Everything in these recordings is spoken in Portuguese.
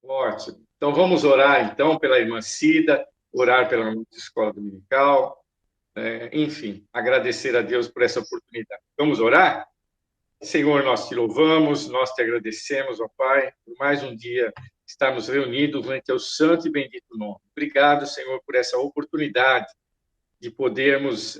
Ótimo. Então, vamos orar, então, pela irmã Cida, orar pela nossa escola dominical, enfim, agradecer a Deus por essa oportunidade. Vamos orar? Senhor, nós te louvamos, nós te agradecemos, ó Pai, por mais um dia estarmos reunidos em teu santo e bendito nome. Obrigado, Senhor, por essa oportunidade de podermos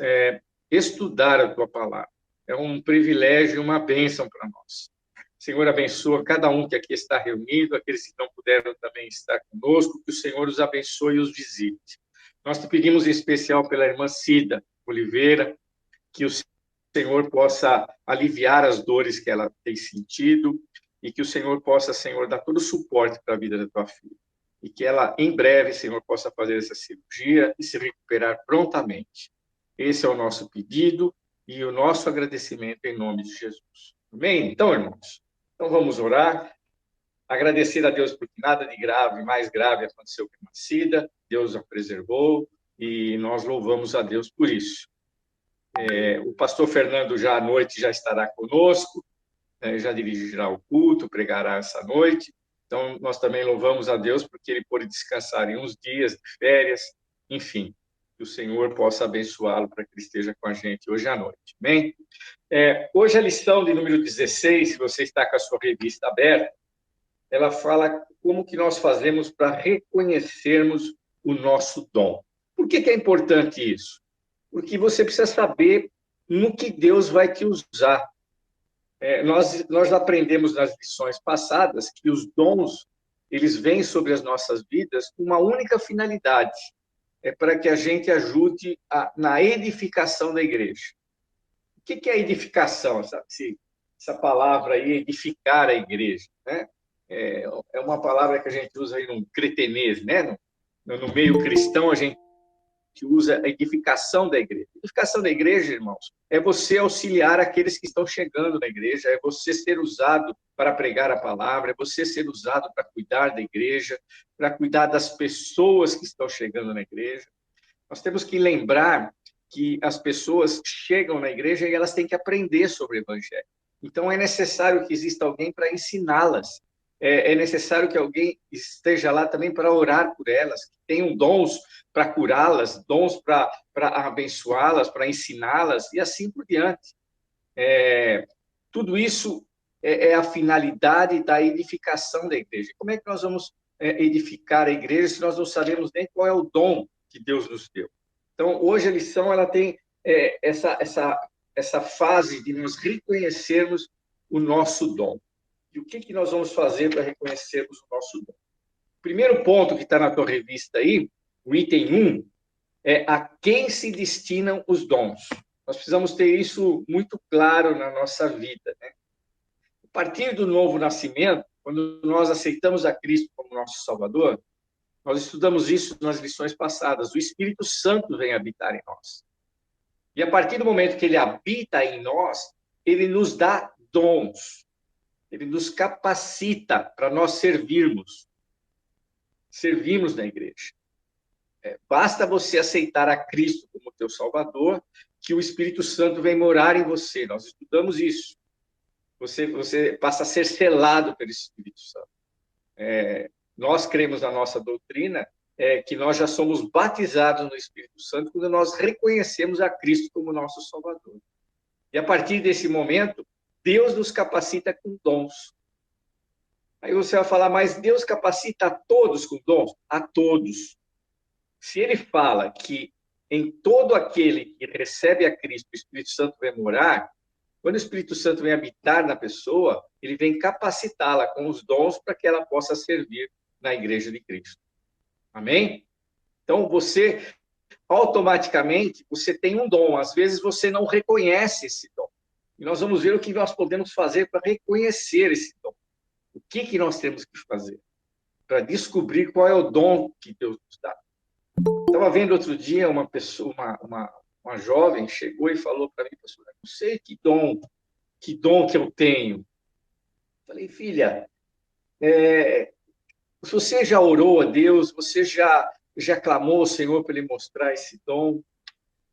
estudar a tua palavra. É um privilégio e uma bênção para nós. Senhor, abençoa cada um que aqui está reunido, aqueles que não puderam também estar conosco, que o Senhor os abençoe e os visite. Nós te pedimos em especial pela irmã Cida Oliveira, que o Senhor possa aliviar as dores que ela tem sentido e que o Senhor possa, Senhor, dar todo o suporte para a vida da tua filha. E que ela, em breve, Senhor, possa fazer essa cirurgia e se recuperar prontamente. Esse é o nosso pedido e o nosso agradecimento em nome de Jesus. Amém? Então, irmãos, então vamos orar, agradecer a Deus porque nada de grave, mais grave aconteceu com a Cida, Deus a preservou e nós louvamos a Deus por isso. O pastor Fernando já à noite já estará conosco, já dirigirá o culto, pregará essa noite. Então, nós também louvamos a Deus porque ele pôde descansar em uns dias de férias, enfim, que o Senhor possa abençoá-lo para que ele esteja com a gente hoje à noite. Amém? Hoje a lição de número 16, se você está com a sua revista aberta, ela fala como que nós fazemos para reconhecermos o nosso dom. Por que é importante isso? Porque você precisa saber no que Deus vai te usar. Nós aprendemos nas lições passadas que os dons, eles vêm sobre as nossas vidas com uma única finalidade, é para que a gente ajude na edificação da igreja. O que é edificação? Essa palavra aí, edificar a igreja, né? É uma palavra que a gente usa aí no cretenês, né? No meio cristão, a gente usa a edificação da igreja. A edificação da igreja, irmãos, é você auxiliar aqueles que estão chegando na igreja, é você ser usado para pregar a palavra, é você ser usado para cuidar da igreja, para cuidar das pessoas que estão chegando na igreja. Nós temos que lembrar que as pessoas chegam na igreja e elas têm que aprender sobre o evangelho. Então, é necessário que exista alguém para ensiná-las. É necessário que alguém esteja lá também para orar por elas, que tenham dons para curá-las, dons para abençoá-las, para ensiná-las, e assim por diante. Tudo isso é a finalidade da edificação da igreja. Como é que nós vamos edificar a igreja se nós não sabemos nem qual é o dom que Deus nos deu? Então, hoje a lição ela tem essa fase de nós reconhecermos o nosso dom. E o que nós vamos fazer para reconhecermos o nosso dom? O primeiro ponto que está na tua revista aí, o item 1, é a quem se destinam os dons. Nós precisamos ter isso muito claro na nossa vida, né? A partir do novo nascimento, quando nós aceitamos a Cristo como nosso Salvador, nós estudamos isso nas lições passadas. O Espírito Santo vem habitar em nós. E a partir do momento que ele habita em nós, ele nos dá dons. Ele nos capacita para nós servirmos na igreja. Basta você aceitar a Cristo como teu Salvador, que o Espírito Santo vem morar em você. Nós estudamos isso. Você passa a ser selado pelo Espírito Santo. Nós cremos na nossa doutrina que nós já somos batizados no Espírito Santo quando nós reconhecemos a Cristo como nosso Salvador. E a partir desse momento, Deus nos capacita com dons. Aí você vai falar, mas Deus capacita a todos com dons? A todos. Se ele fala que em todo aquele que recebe a Cristo, o Espírito Santo vem morar, quando o Espírito Santo vem habitar na pessoa, ele vem capacitá-la com os dons para que ela possa servir na igreja de Cristo. Amém? Então, você, automaticamente, você tem um dom. Às vezes, você não reconhece esse dom. E nós vamos ver o que nós podemos fazer para reconhecer esse dom. O que nós temos que fazer para descobrir qual é o dom que Deus nos dá. Estava vendo outro dia uma pessoa, uma jovem chegou e falou para mim, pastor, não sei que dom que eu tenho. Falei, filha, você já orou a Deus? Você já clamou ao Senhor para ele mostrar esse dom?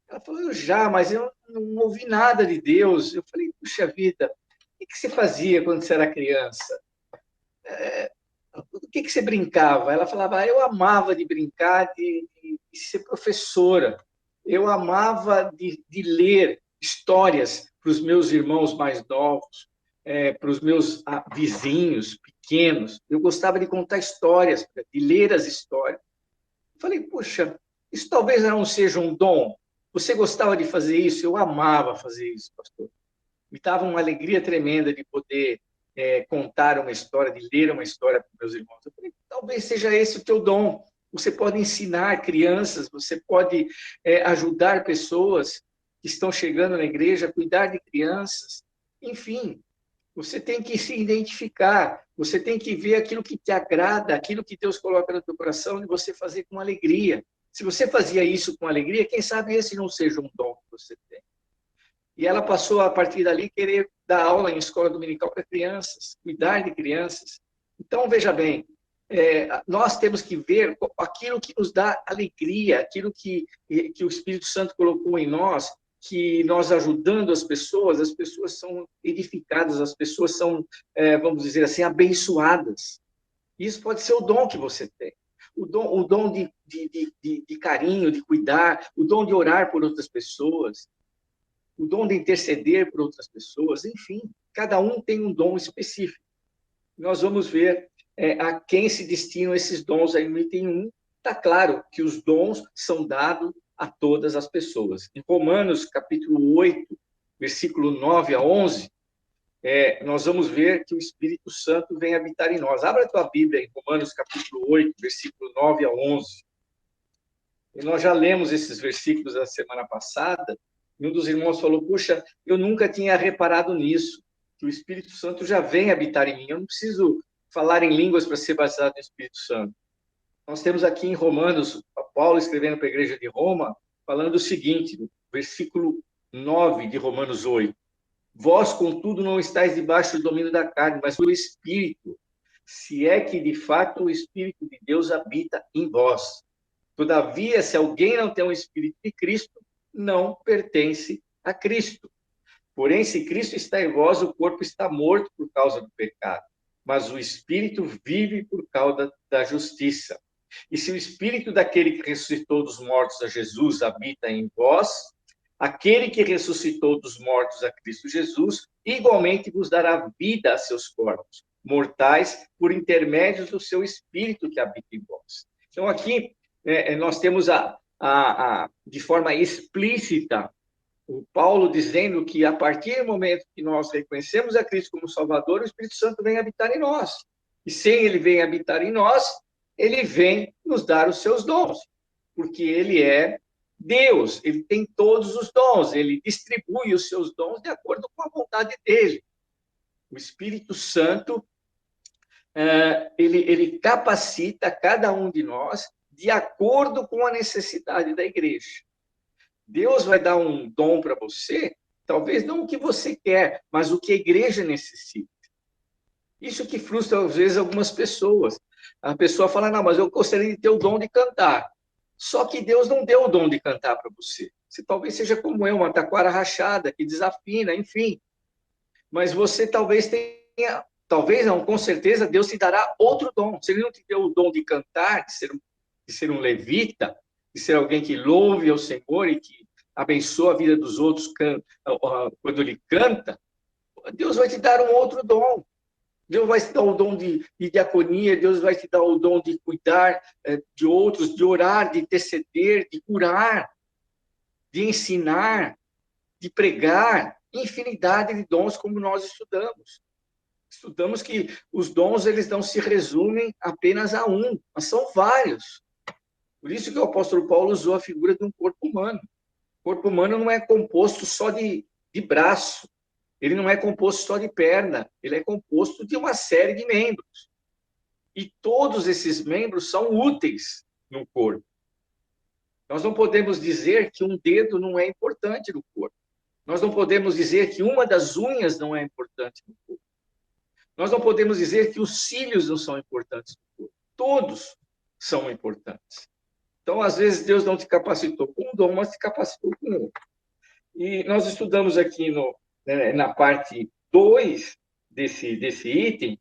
Ela falou, eu já, mas eu não ouvi nada de Deus. Eu falei, puxa vida, o que você fazia quando você era criança? do que você brincava? Ela falava, eu amava de brincar, de ser professora. Eu amava de ler histórias para os meus irmãos mais novos, para os meus vizinhos pequenos. Eu gostava de contar histórias, de ler as histórias. Falei, puxa, isso talvez não seja um dom. Você gostava de fazer isso? Eu amava fazer isso, pastor. Me dava uma alegria tremenda de poder contar uma história, de ler uma história para meus irmãos. Eu falei, talvez seja esse o teu dom. Você pode ensinar crianças, você pode ajudar pessoas que estão chegando na igreja, cuidar de crianças. Enfim, você tem que se identificar, você tem que ver aquilo que te agrada, aquilo que Deus coloca no teu coração e você fazer com alegria. Se você fazia isso com alegria, quem sabe esse não seja um dom que você tem. E ela passou, a partir dali, querer dar aula em escola dominical para crianças, cuidar de crianças. Então, veja bem, nós temos que ver aquilo que nos dá alegria, aquilo que o Espírito Santo colocou em nós, que nós ajudando as pessoas são edificadas, as pessoas são, vamos dizer assim, abençoadas. Isso pode ser o dom que você tem. O dom de carinho, de cuidar, o dom de orar por outras pessoas, o dom de interceder por outras pessoas, enfim, cada um tem um dom específico. Nós vamos ver a quem se destinam esses dons aí no item 1. Está claro que os dons são dados a todas as pessoas. Em Romanos, capítulo 8, versículo 9 a 11, nós vamos ver que o Espírito Santo vem habitar em nós. Abra a tua Bíblia em Romanos, capítulo 8, versículo 9 a 11. E nós já lemos esses versículos da semana passada, e um dos irmãos falou, puxa, eu nunca tinha reparado nisso, que o Espírito Santo já vem habitar em mim, eu não preciso falar em línguas para ser batizado no Espírito Santo. Nós temos aqui em Romanos, Paulo escrevendo para a igreja de Roma, falando o seguinte, no versículo 9 de Romanos 8, vós, contudo, não estáis debaixo do domínio da carne, mas do Espírito, se é que, de fato, o Espírito de Deus habita em vós. Todavia, se alguém não tem o Espírito de Cristo, não pertence a Cristo. Porém, se Cristo está em vós, o corpo está morto por causa do pecado, mas o Espírito vive por causa da justiça. E se o Espírito daquele que ressuscitou dos mortos a Jesus habita em vós, aquele que ressuscitou dos mortos a Cristo Jesus, igualmente vos dará vida a seus corpos, mortais, por intermédio do seu Espírito que habita em vós. Então, aqui, nós temos de forma explícita o Paulo dizendo que a partir do momento que nós reconhecemos a Cristo como Salvador, o Espírito Santo vem habitar em nós. E sem ele vem habitar em nós, ele vem nos dar os seus dons, porque ele é Deus, ele tem todos os dons, ele distribui os seus dons de acordo com a vontade dele. O Espírito Santo, ele capacita cada um de nós de acordo com a necessidade da igreja. Deus vai dar um dom para você, talvez não o que você quer, mas o que a igreja necessita. Isso que frustra, às vezes, algumas pessoas. A pessoa fala, não, mas eu gostaria de ter o dom de cantar. Só que Deus não deu o dom de cantar para você. Você talvez seja como eu, uma taquara rachada, que desafina, enfim. Mas você talvez tenha, talvez não, com certeza, Deus te dará outro dom. Se ele não te deu o dom de cantar, de ser um levita, de ser alguém que louve ao Senhor e que abençoa a vida dos outros quando ele canta, Deus vai te dar um outro dom. Deus vai te dar o dom de diaconia, Deus vai te dar o dom de cuidar de outros, de orar, de interceder, de curar, de ensinar, de pregar, infinidade de dons como nós estudamos. Estudamos que os dons eles não se resumem apenas a um, mas são vários. Por isso que o apóstolo Paulo usou a figura de um corpo humano. O corpo humano não é composto só de braço, ele não é composto só de perna, ele é composto de uma série de membros. E todos esses membros são úteis no corpo. Nós não podemos dizer que um dedo não é importante no corpo. Nós não podemos dizer que uma das unhas não é importante no corpo. Nós não podemos dizer que os cílios não são importantes no corpo. Todos são importantes. Então, às vezes, Deus não te capacitou com um dom, mas te capacitou com outro. E nós estudamos aqui na parte 2 desse item,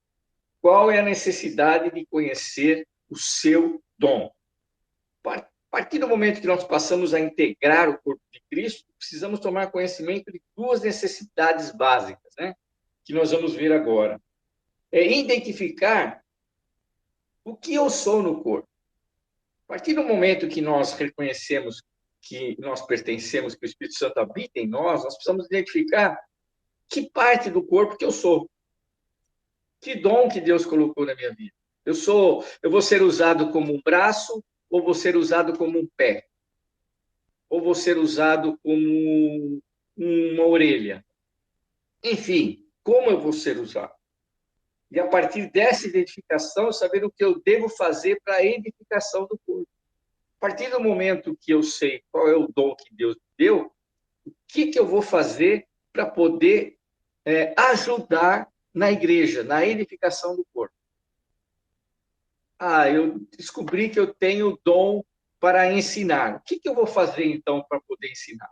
qual é a necessidade de conhecer o seu dom. A partir do momento que nós passamos a integrar o corpo de Cristo, precisamos tomar conhecimento de duas necessidades básicas, né? Que nós vamos ver agora. É identificar o que eu sou no corpo. A partir do momento que nós reconhecemos que nós pertencemos, que o Espírito Santo habita em nós, nós precisamos identificar que parte do corpo que eu sou. Que dom que Deus colocou na minha vida. Eu vou ser usado como um braço ou vou ser usado como um pé? Ou vou ser usado como uma orelha? Enfim, como eu vou ser usado? E a partir dessa identificação, saber o que eu devo fazer para a edificação do corpo. A partir do momento que eu sei qual é o dom que Deus me deu, o que eu vou fazer para poder ajudar na igreja, na edificação do corpo? Eu descobri que eu tenho o dom para ensinar. O que eu vou fazer, então, para poder ensinar?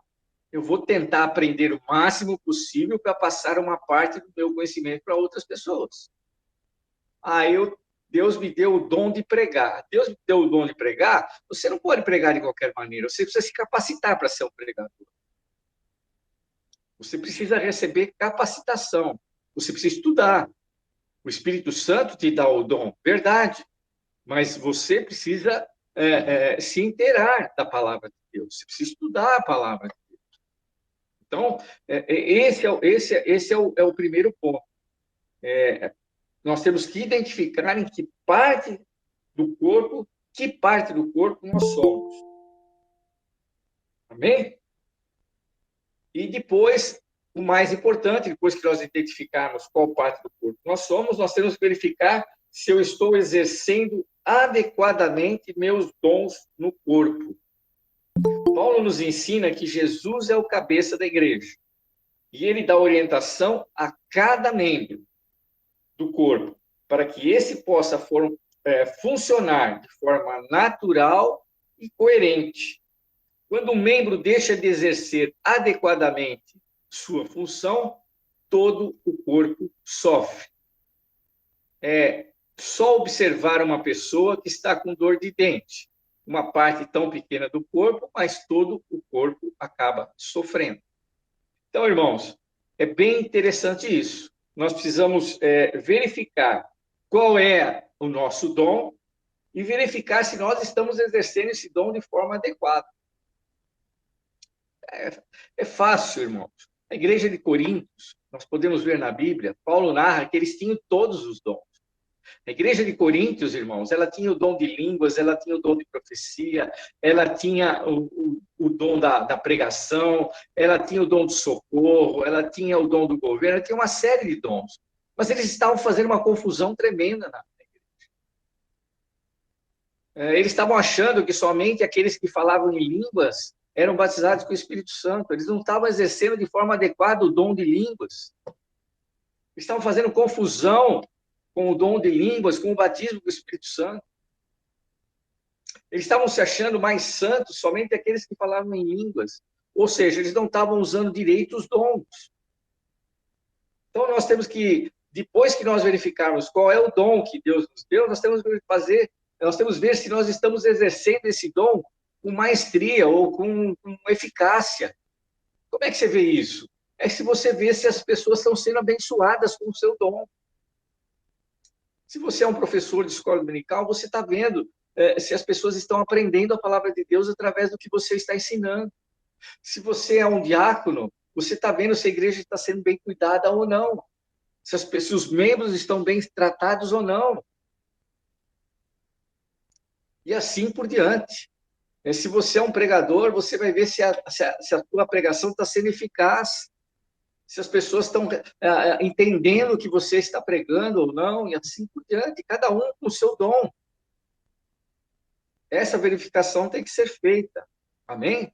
Eu vou tentar aprender o máximo possível para passar uma parte do meu conhecimento para outras pessoas. Deus me deu o dom de pregar. Deus me deu o dom de pregar, você não pode pregar de qualquer maneira, você precisa se capacitar para ser um pregador. Você precisa receber capacitação, você precisa estudar. O Espírito Santo te dá o dom, verdade, mas você precisa se inteirar da palavra de Deus, você precisa estudar a palavra de Deus. Então, esse é o primeiro ponto. Nós temos que identificar em que parte do corpo nós somos. Amém? E depois, o mais importante, depois que nós identificarmos qual parte do corpo nós somos, nós temos que verificar se eu estou exercendo adequadamente meus dons no corpo. Paulo nos ensina que Jesus é o cabeça da igreja. E ele dá orientação a cada membro do corpo, para que esse possa funcionar de forma natural e coerente. Quando um membro deixa de exercer adequadamente sua função, todo o corpo sofre. É só observar uma pessoa que está com dor de dente, uma parte tão pequena do corpo, mas todo o corpo acaba sofrendo. Então, irmãos, é bem interessante isso. Nós precisamos verificar qual é o nosso dom e verificar se nós estamos exercendo esse dom de forma adequada. É fácil, irmãos. A igreja de Coríntios, nós podemos ver na Bíblia, Paulo narra que eles tinham todos os dons. A igreja de Coríntios, irmãos, ela tinha o dom de línguas, ela tinha o dom de profecia, ela tinha o dom da pregação, ela tinha o dom do socorro, ela tinha o dom do governo, ela tinha uma série de dons. Mas eles estavam fazendo uma confusão tremenda na igreja. Eles estavam achando que somente aqueles que falavam em línguas eram batizados com o Espírito Santo. Eles não estavam exercendo de forma adequada o dom de línguas. Eles estavam fazendo confusão com o dom de línguas, com o batismo do Espírito Santo. Eles estavam se achando mais santos somente aqueles que falavam em línguas. Ou seja, eles não estavam usando direito os dons. Então, nós temos que, depois que nós verificarmos qual é o dom que Deus nos deu, nós temos que ver se nós estamos exercendo esse dom com maestria ou com eficácia. Como é que você vê isso? É se você vê se as pessoas estão sendo abençoadas com o seu dom. Se você é um professor de escola dominical, você está vendo se as pessoas estão aprendendo a palavra de Deus através do que você está ensinando. Se você é um diácono, você está vendo se a igreja está sendo bem cuidada ou não. Se os membros estão bem tratados ou não. E assim por diante. Se você é um pregador, você vai ver se a sua pregação está sendo eficaz. Se as pessoas estão entendendo o que você está pregando ou não, e assim por diante, cada um com o seu dom. Essa verificação tem que ser feita. Amém?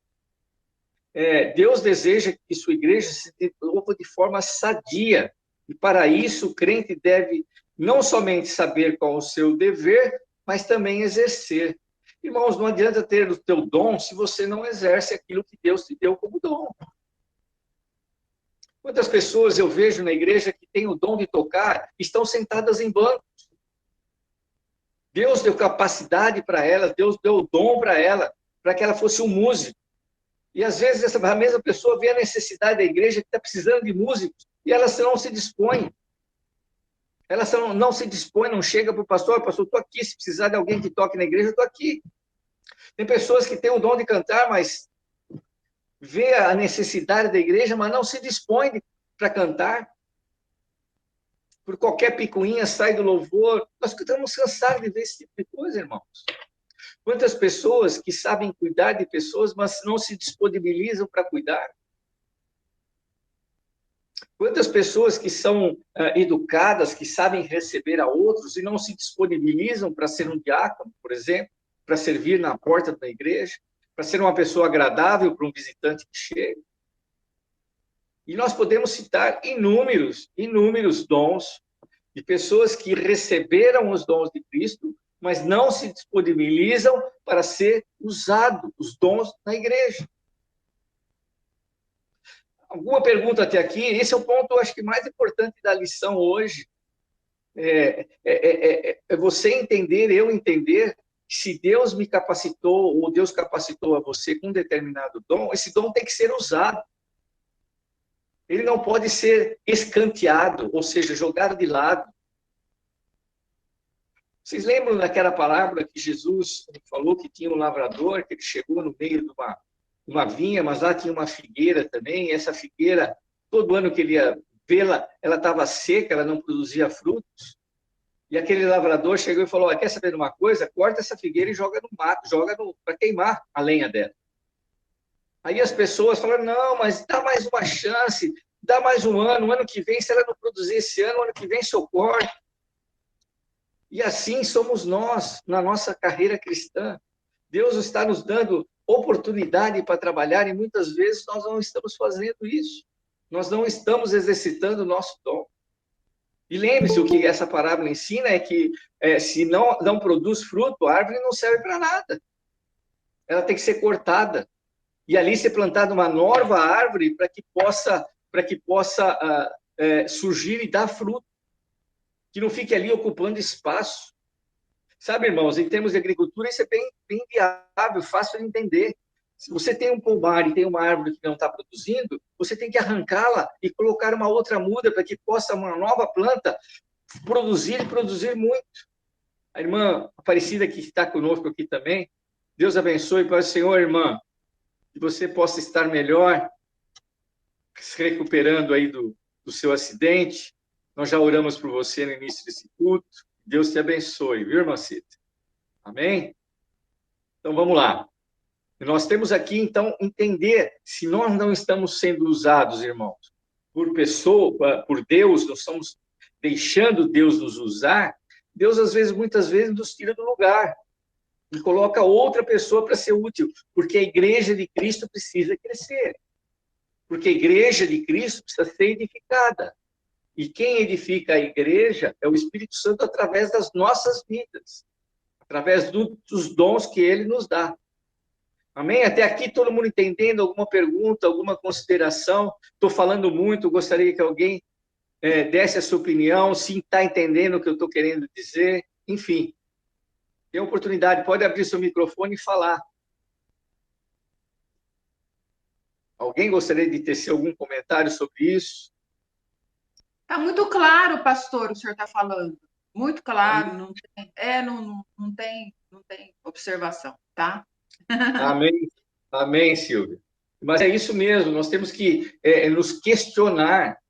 Deus deseja que sua igreja se desenvolva de forma sadia, e para isso o crente deve não somente saber qual é o seu dever, mas também exercer. Irmãos, não adianta ter o teu dom se você não exerce aquilo que Deus te deu como dom. Quantas pessoas eu vejo na igreja que têm o dom de tocar, estão sentadas em bancos, Deus deu capacidade para ela, Deus deu dom para ela, para que ela fosse um músico. E às vezes a mesma pessoa vê a necessidade da igreja que está precisando de músicos e ela não se dispõe. Ela não se dispõe, não chega para o pastor, pastor, estou aqui, se precisar de alguém que toque na igreja, eu estou aqui. Tem pessoas que têm o dom de cantar, mas vê a necessidade da igreja, mas não se dispõe para cantar. Por qualquer picuinha sai do louvor. Nós estamos cansados de ver esse tipo de coisa, irmãos. Quantas pessoas que sabem cuidar de pessoas, mas não se disponibilizam para cuidar? Quantas pessoas que são educadas, que sabem receber a outros e não se disponibilizam para ser um diácono, por exemplo, para servir na porta da igreja, para ser uma pessoa agradável para um visitante que chega? E nós podemos citar inúmeros dons de pessoas que receberam os dons de Cristo, mas não se disponibilizam para ser usado os dons na igreja. Alguma pergunta até aqui? Esse é o ponto, eu acho que mais importante da lição hoje. É você entender, eu entender, que se Deus me capacitou, ou Deus capacitou a você com um determinado dom, esse dom tem que ser usado. Ele não pode ser escanteado, ou seja, jogado de lado. Vocês lembram daquela palavra que Jesus falou que tinha um lavrador, que ele chegou no meio de uma vinha, mas lá tinha uma figueira também, e essa figueira, todo ano que ele ia vê-la, ela estava seca, ela não produzia frutos. E aquele lavrador chegou e falou, quer saber de uma coisa? Corta essa figueira e joga no mato, para queimar a lenha dela. Aí as pessoas falaram, não, mas dá mais uma chance, dá mais um ano que vem, se ela não produzir esse ano que vem socorre. E assim somos nós, na nossa carreira cristã. Deus está nos dando oportunidade para trabalhar e muitas vezes nós não estamos fazendo isso. Nós não estamos exercitando o nosso dom. E lembre-se, o que essa parábola ensina é que se não produz fruto, a árvore não serve para nada. Ela tem que ser cortada. E ali ser plantada uma nova árvore para que possa surgir e dar fruto. Que não fique ali ocupando espaço. Sabe, irmãos, em termos de agricultura, isso é bem viável, fácil de entender. Se você tem um pomar e tem uma árvore que não está produzindo, você tem que arrancá-la e colocar uma outra muda para que possa uma nova planta produzir e produzir muito. A irmã Aparecida, que está conosco aqui também, Deus abençoe para o Senhor, irmã, que você possa estar melhor, se recuperando aí do seu acidente. Nós já oramos por você no início desse culto. Deus te abençoe, viu, irmã Cita? Amém? Então, vamos lá. Nós temos aqui, então, entender se nós não estamos sendo usados, irmãos, por Deus, nós estamos deixando Deus nos usar, Deus, muitas vezes, nos tira do lugar e coloca outra pessoa para ser útil, porque a igreja de Cristo precisa crescer, porque a igreja de Cristo precisa ser edificada. E quem edifica a igreja é o Espírito Santo através das nossas vidas, através dos dons que ele nos dá. Amém? Até aqui todo mundo entendendo? Alguma pergunta, alguma consideração? Estou falando muito, gostaria que alguém desse a sua opinião, se está entendendo o que eu estou querendo dizer. Enfim, tem oportunidade, pode abrir seu microfone e falar. Alguém gostaria de tecer algum comentário sobre isso? Está muito claro, pastor, o senhor está falando. Muito claro, não tem observação, tá? Amém, amém, Silvia. Mas é isso mesmo, nós temos que nos questionar,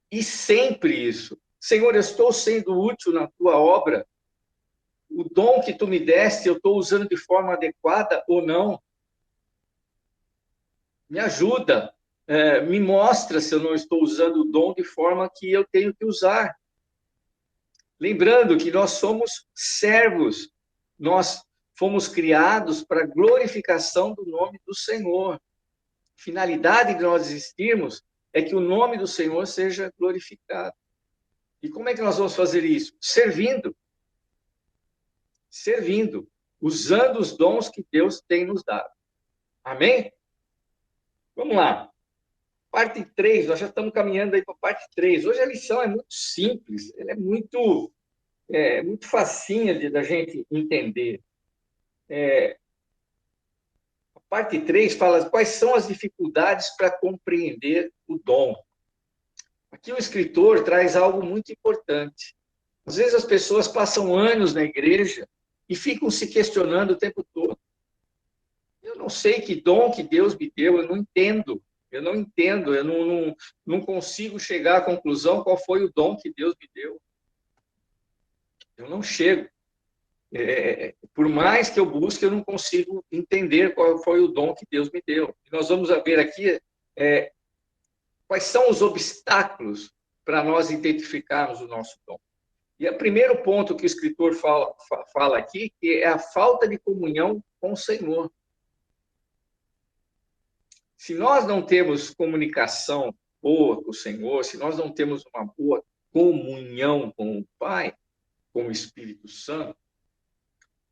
e sempre isso. Senhor, eu estou sendo útil na tua obra? O dom que tu me deste, eu estou usando de forma adequada ou não? Me ajuda, me mostra se eu não estou usando o dom de forma que eu tenho que usar. Lembrando que nós somos servos, nós fomos criados para a glorificação do nome do Senhor. A finalidade de nós existirmos é que o nome do Senhor seja glorificado. E como é que nós vamos fazer isso? Servindo, usando os dons que Deus tem nos dado. Amém? Vamos lá. Parte 3, nós já estamos caminhando aí para a parte 3. Hoje a lição é muito simples, ela é muito muito facinha da gente entender. A parte 3 fala quais são as dificuldades para compreender o dom. Aqui o escritor traz algo muito importante. Às vezes as pessoas passam anos na igreja e ficam se questionando o tempo todo. Eu não sei que dom que Deus me deu, eu não entendo. Eu não entendo, eu não consigo chegar à conclusão qual foi o dom que Deus me deu. Eu não chego. Por mais que eu busque, eu não consigo entender qual foi o dom que Deus me deu. E nós vamos ver aqui quais são os obstáculos para nós identificarmos o nosso dom. E o primeiro ponto que o escritor fala aqui que é a falta de comunhão com o Senhor. Se nós não temos comunicação boa com o Senhor, se nós não temos uma boa comunhão com o Pai, com o Espírito Santo,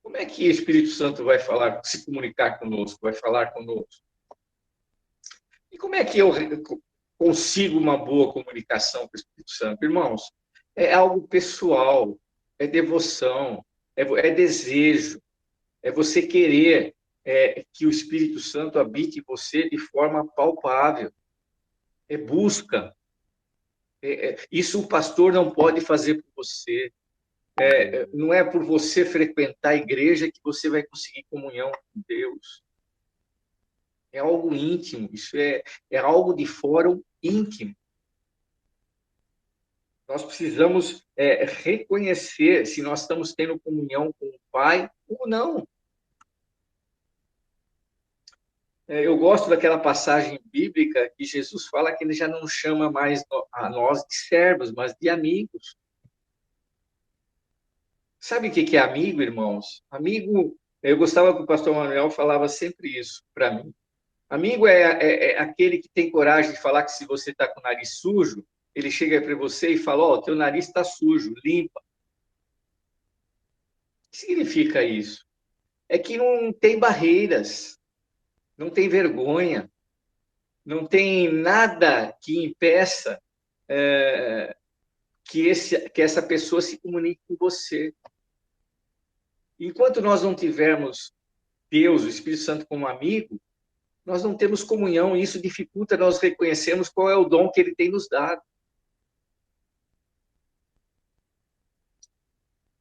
como é que o Espírito Santo vai se comunicar conosco, vai falar conosco? E como é que eu consigo uma boa comunicação com o Espírito Santo? Irmãos, é algo pessoal, é devoção, é desejo, é você querer que o Espírito Santo habite em você de forma palpável. É busca. Isso o pastor não pode fazer por você. Não é por você frequentar a igreja que você vai conseguir comunhão com Deus. É algo íntimo, isso é algo de fórum íntimo. Nós precisamos reconhecer se nós estamos tendo comunhão com o Pai ou não. Eu gosto daquela passagem bíblica que Jesus fala que ele já não chama mais a nós de servos, mas de amigos. Sabe o que é amigo, irmãos? Amigo, eu gostava que o pastor Manuel falava sempre isso para mim. Amigo é aquele que tem coragem de falar que se você está com o nariz sujo, ele chega para você e fala, ó, teu nariz está sujo, limpa. O que significa isso? É que não tem barreiras, não tem vergonha, não tem nada que impeça que essa pessoa se comunique com você. Enquanto nós não tivermos Deus, o Espírito Santo como amigo, nós não temos comunhão e isso dificulta nós reconhecermos qual é o dom que ele tem nos dado.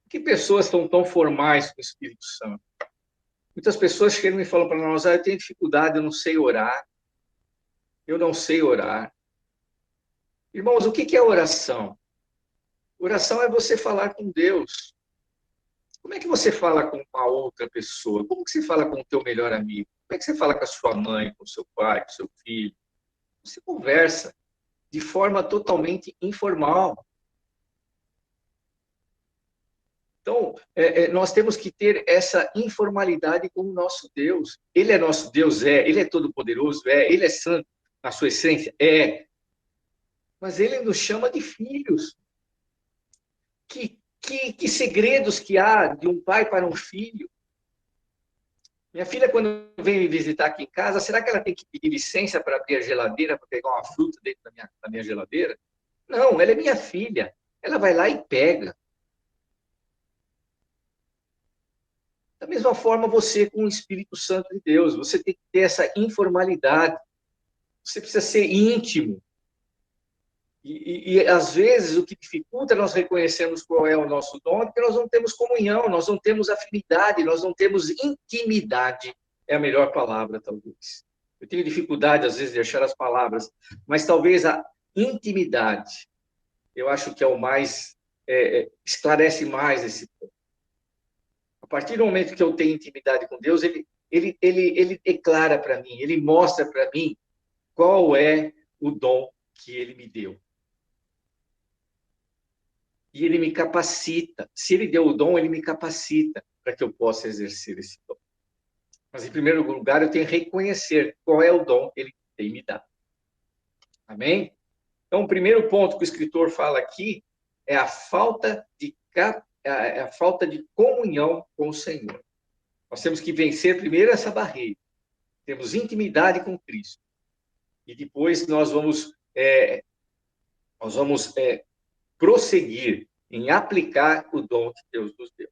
Que pessoas estão tão formais com o Espírito Santo? Muitas pessoas chegam e falam para nós, eu tenho dificuldade, eu não sei orar. Eu não sei orar. Irmãos, o que é oração? Oração é você falar com Deus. Como é que você fala com uma outra pessoa? Como que você fala com o teu melhor amigo? Como é que você fala com a sua mãe, com o seu pai, com o seu filho? Você conversa de forma totalmente informal. Então, nós temos que ter essa informalidade com o nosso Deus. Ele é nosso Deus? Ele é todo-poderoso? Ele é santo na sua essência? Mas ele nos chama de filhos. Que segredos que há de um pai para um filho? Minha filha, quando vem me visitar aqui em casa, será que ela tem que pedir licença para abrir a geladeira, para pegar uma fruta dentro da minha geladeira? Não, ela é minha filha. Ela vai lá e pega. Da mesma forma, você com o Espírito Santo de Deus, você tem que ter essa informalidade. Você precisa ser íntimo. E às vezes, o que dificulta nós reconhecermos qual é o nosso dom é porque nós não temos comunhão, nós não temos afinidade, nós não temos intimidade. É a melhor palavra, talvez. Eu tenho dificuldade, às vezes, de achar as palavras, mas talvez a intimidade, eu acho que é o mais, esclarece mais esse ponto. A partir do momento que eu tenho intimidade com Deus, ele declara para mim, ele mostra para mim qual é o dom que ele me deu. E ele me capacita. Se ele deu o dom, ele me capacita para que eu possa exercer esse dom. Mas, em primeiro lugar, eu tenho que reconhecer qual é o dom que ele tem me dado. Amém? Então, o primeiro ponto que o escritor fala aqui é a falta de comunhão com o Senhor. Nós temos que vencer primeiro essa barreira. Temos intimidade com Cristo. E depois nós vamos prosseguir em aplicar o dom que Deus nos deu.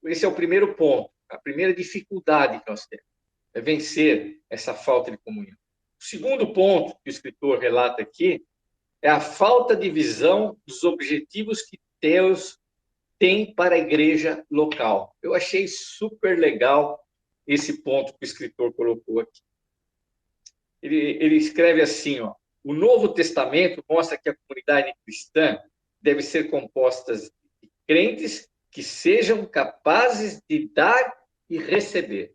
Esse é o primeiro ponto, a primeira dificuldade que nós temos, é vencer essa falta de comunhão. O segundo ponto que o escritor relata aqui é a falta de visão dos objetivos que Deus tem para a igreja local. Eu achei super legal esse ponto que o escritor colocou aqui. Ele escreve assim, ó, o Novo Testamento mostra que a comunidade cristã deve ser composta de crentes que sejam capazes de dar e receber.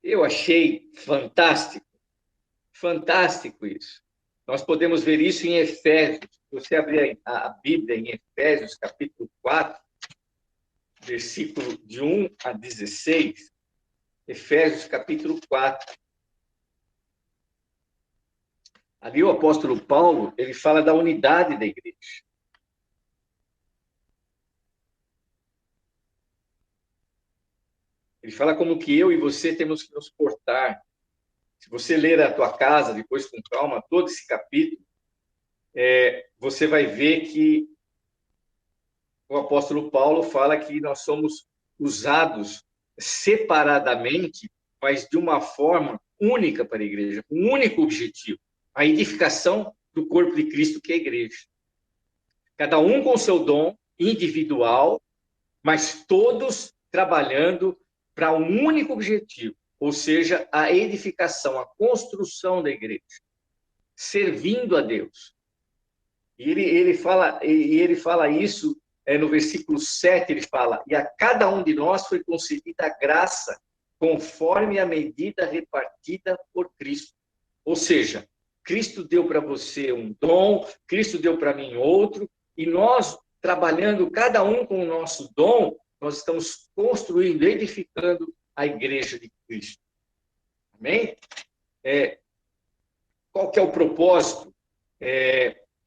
Eu achei fantástico, fantástico isso. Nós podemos ver isso em Efésios. Se você abrir a Bíblia em Efésios, capítulo 4, versículo de 1 a 16, Efésios, capítulo 4. Ali o apóstolo Paulo, ele fala da unidade da igreja. Ele fala como que eu e você temos que nos portar. Se você ler a tua casa, depois com calma, todo esse capítulo, você vai ver que o apóstolo Paulo fala que nós somos usados separadamente, mas de uma forma única para a igreja, com um único objetivo, a edificação do corpo de Cristo, que é a igreja. Cada um com seu dom individual, mas todos trabalhando para um único objetivo, ou seja, a edificação, a construção da igreja, servindo a Deus. E ele fala isso no versículo 7, ele fala, e a cada um de nós foi concedida a graça conforme a medida repartida por Cristo. Ou seja, Cristo deu para você um dom, Cristo deu para mim outro, e nós, trabalhando cada um com o nosso dom, nós estamos construindo, edificando a igreja de Cristo. Amém? Qual que é o propósito?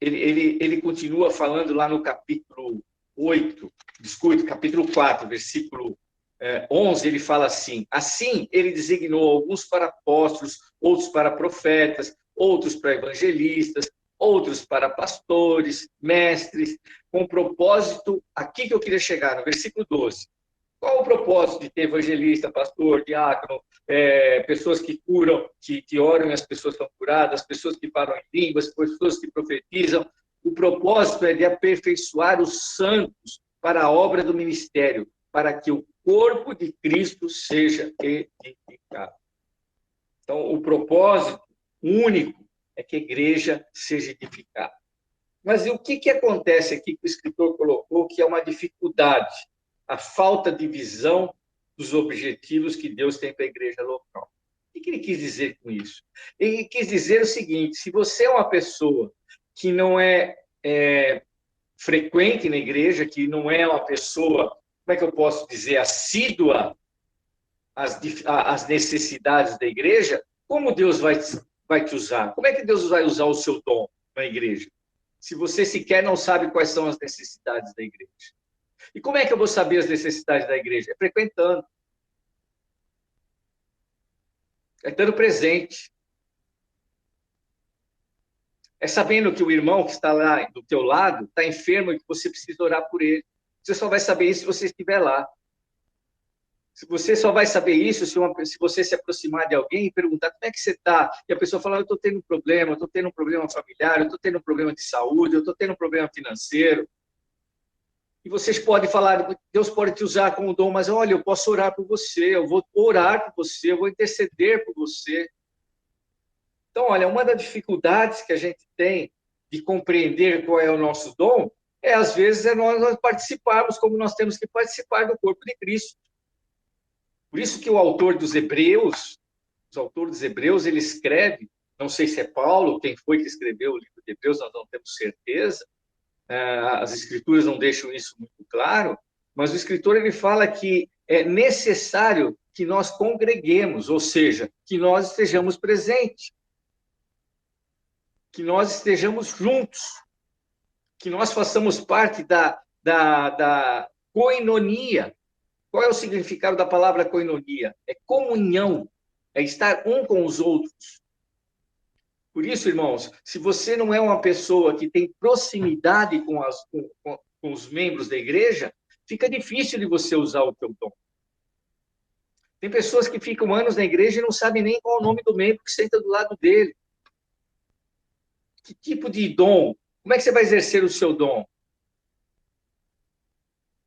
Ele continua falando lá no capítulo 4, versículo 11, ele fala assim, assim ele designou alguns para apóstolos, outros para profetas, outros para evangelistas, outros para pastores, mestres, com propósito, aqui que eu queria chegar, no versículo 12. Qual o propósito de ter evangelista, pastor, diácono, pessoas que curam, que oram e as pessoas são curadas, pessoas que falam em línguas, pessoas que profetizam? O propósito é de aperfeiçoar os santos para a obra do ministério, para que o corpo de Cristo seja edificado. Então, o propósito único é que a igreja seja edificada. Mas e o que acontece aqui que o escritor colocou que é uma dificuldade? A falta de visão dos objetivos que Deus tem para a igreja local. O que ele quis dizer com isso? Ele quis dizer o seguinte, se você é uma pessoa que não é frequente na igreja, que não é uma pessoa, como é que eu posso dizer, assídua às necessidades da igreja, como Deus vai te usar? Como é que Deus vai usar o seu dom na igreja? Se você sequer não sabe quais são as necessidades da igreja. E como é que eu vou saber as necessidades da igreja? É frequentando. É estando presente. É sabendo que o irmão que está lá do teu lado está enfermo e que você precisa orar por ele. Você só vai saber isso se você estiver lá. Você só vai saber isso se você se aproximar de alguém e perguntar como é que você está. E a pessoa falar, eu estou tendo um problema, eu estou tendo um problema familiar, eu estou tendo um problema de saúde, eu estou tendo um problema financeiro. E vocês podem falar, Deus pode te usar como dom, mas olha, eu posso orar por você, eu vou orar por você, eu vou interceder por você. Então, olha, uma das dificuldades que a gente tem de compreender qual é o nosso dom às vezes, nós participarmos como nós temos que participar do corpo de Cristo. Por isso que o autor dos Hebreus, ele escreve, não sei se é Paulo, quem foi que escreveu o livro de Hebreus, nós não temos certeza, as escrituras não deixam isso muito claro, mas o escritor ele fala que é necessário que nós congreguemos, ou seja, que nós estejamos presentes, que nós estejamos juntos, que nós façamos parte da koinonia. Qual é o significado da palavra koinonia? É comunhão, é estar um com os outros. Por isso, irmãos, se você não é uma pessoa que tem proximidade com os membros da igreja, fica difícil de você usar o teu dom. Tem pessoas que ficam anos na igreja e não sabem nem qual é o nome do membro que senta do lado dele. Que tipo de dom? Como é que você vai exercer o seu dom?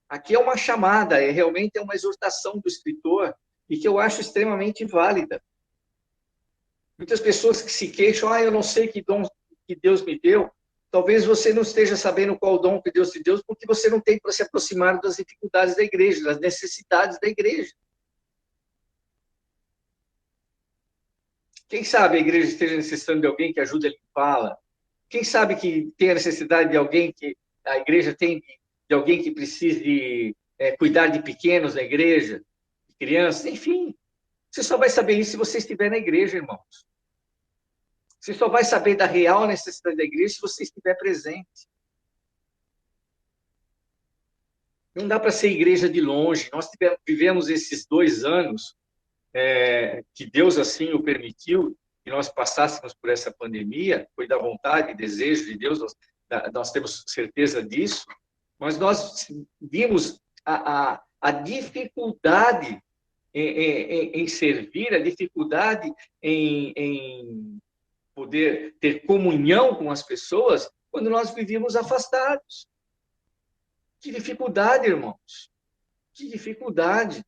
Aqui é uma chamada, realmente é uma exortação do escritor, e que eu acho extremamente válida. Muitas pessoas que se queixam, eu não sei que dom que Deus me deu. Talvez você não esteja sabendo qual dom que Deus te deu, porque você não tem para se aproximar das dificuldades da igreja, das necessidades da igreja. Quem sabe a igreja esteja necessitando de alguém que ajude a limpá-la? Quem sabe que tem a necessidade de alguém que a igreja tem, de alguém que precise cuidar de pequenos na igreja, de crianças, enfim. Você só vai saber isso se você estiver na igreja, irmãos. Você só vai saber da real necessidade da igreja se você estiver presente. Não dá para ser igreja de longe. Nós vivemos esses 2 anos, que Deus assim o permitiu, que nós passássemos por essa pandemia, foi da vontade e desejo de Deus, nós temos certeza disso, mas nós vimos a dificuldade em servir, a dificuldade em poder ter comunhão com as pessoas quando nós vivíamos afastados. Que dificuldade, irmãos. Que dificuldade.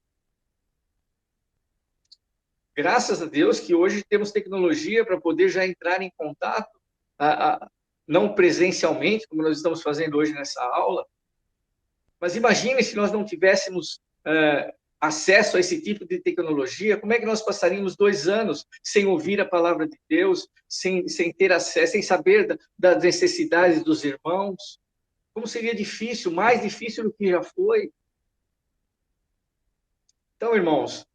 Graças a Deus que hoje temos tecnologia para poder já entrar em contato, não presencialmente, como nós estamos fazendo hoje nessa aula, mas imagine se nós não tivéssemos acesso a esse tipo de tecnologia, como é que nós passaríamos 2 anos sem ouvir a palavra de Deus, sem ter acesso, sem saber das necessidades dos irmãos? Como seria difícil, mais difícil do que já foi. Então, irmãos,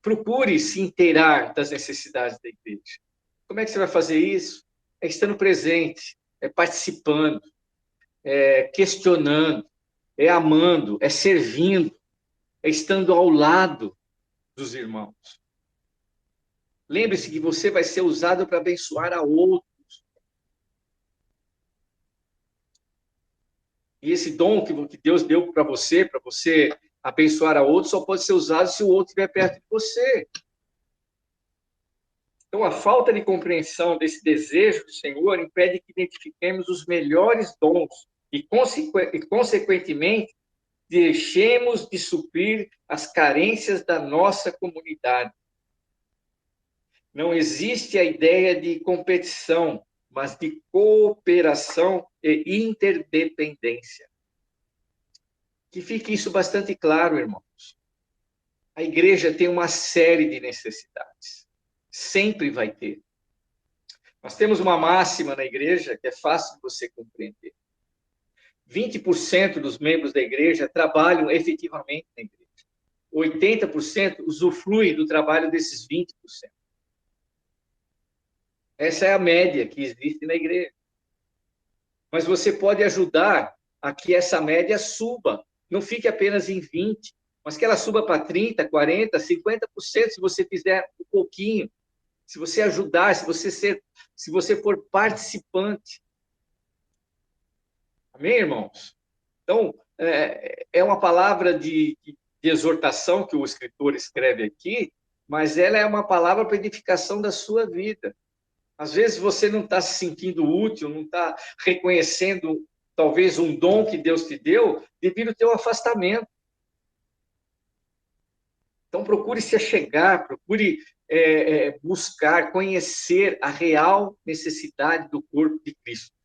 procure se inteirar das necessidades da igreja. Como é que você vai fazer isso? É estando presente, é participando, é questionando, é amando, é servindo, é estando ao lado dos irmãos. Lembre-se que você vai ser usado para abençoar a outros. E esse dom que Deus deu para você abençoar a outros, só pode ser usado se o outro estiver perto de você. Então, a falta de compreensão desse desejo do Senhor impede que identifiquemos os melhores dons e, consequentemente, deixemos de suprir as carências da nossa comunidade. Não existe a ideia de competição, mas de cooperação e interdependência. Que fique isso bastante claro, irmãos. A igreja tem uma série de necessidades. Sempre vai ter. Nós temos uma máxima na igreja que é fácil de você compreender. 20% dos membros da igreja trabalham efetivamente na igreja. 80% usufruem do trabalho desses 20%. Essa é a média que existe na igreja. Mas você pode ajudar a que essa média suba. Não fique apenas em 20%, mas que ela suba para 30%, 40%, 50%, se você fizer um pouquinho. Se você ajudar, se você for participante. Amém, irmãos? Então, é uma palavra de exortação que o escritor escreve aqui, mas ela é uma palavra para edificação da sua vida. Às vezes você não está se sentindo útil, não está reconhecendo talvez um dom que Deus te deu devido ao teu afastamento. Então procure se achegar, procure buscar, conhecer a real necessidade do corpo de Cristo.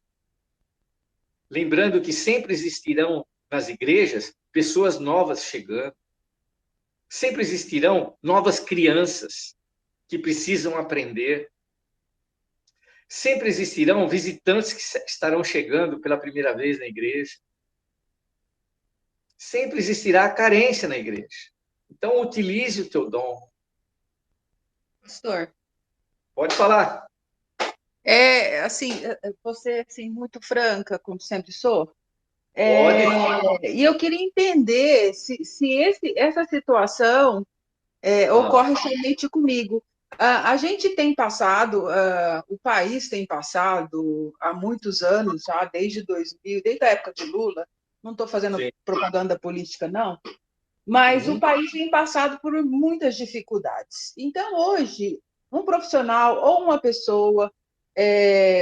Lembrando que sempre existirão nas igrejas pessoas novas chegando. Sempre existirão novas crianças que precisam aprender. Sempre existirão visitantes que estarão chegando pela primeira vez na igreja. Sempre existirá carência na igreja. Então, utilize o teu dom. Pastor. Pode falar. Você assim, muito franca, como sempre sou. Pode. E eu queria entender se essa situação ocorre somente comigo. A gente tem passado, o país tem passado há muitos anos, já desde 2000, desde a época de Lula, não estou fazendo Sim. propaganda política, não, mas o Uhum. país tem passado por muitas dificuldades. Então, hoje, um profissional ou uma pessoa,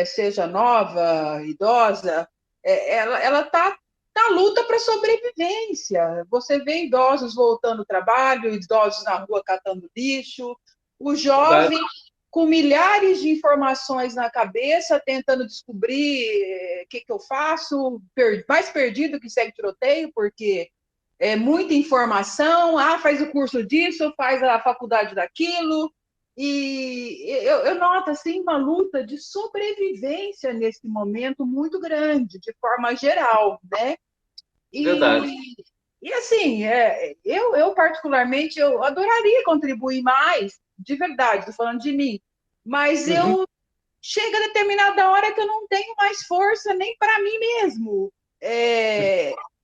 seja nova, idosa, ela está na luta para a sobrevivência. Você vê idosos voltando ao trabalho, idosos na rua catando lixo, o Verdade. jovem com milhares de informações na cabeça, tentando descobrir o que eu faço, mais perdido que segue tiroteio, porque é muita informação, faz o curso disso, faz a faculdade daquilo, e eu noto assim uma luta de sobrevivência nesse momento muito grande, de forma geral, né? Verdade. E assim, eu particularmente, eu adoraria contribuir mais, de verdade, estou falando de mim, mas Uhum. eu chega a determinada hora que eu não tenho mais força nem para mim mesmo.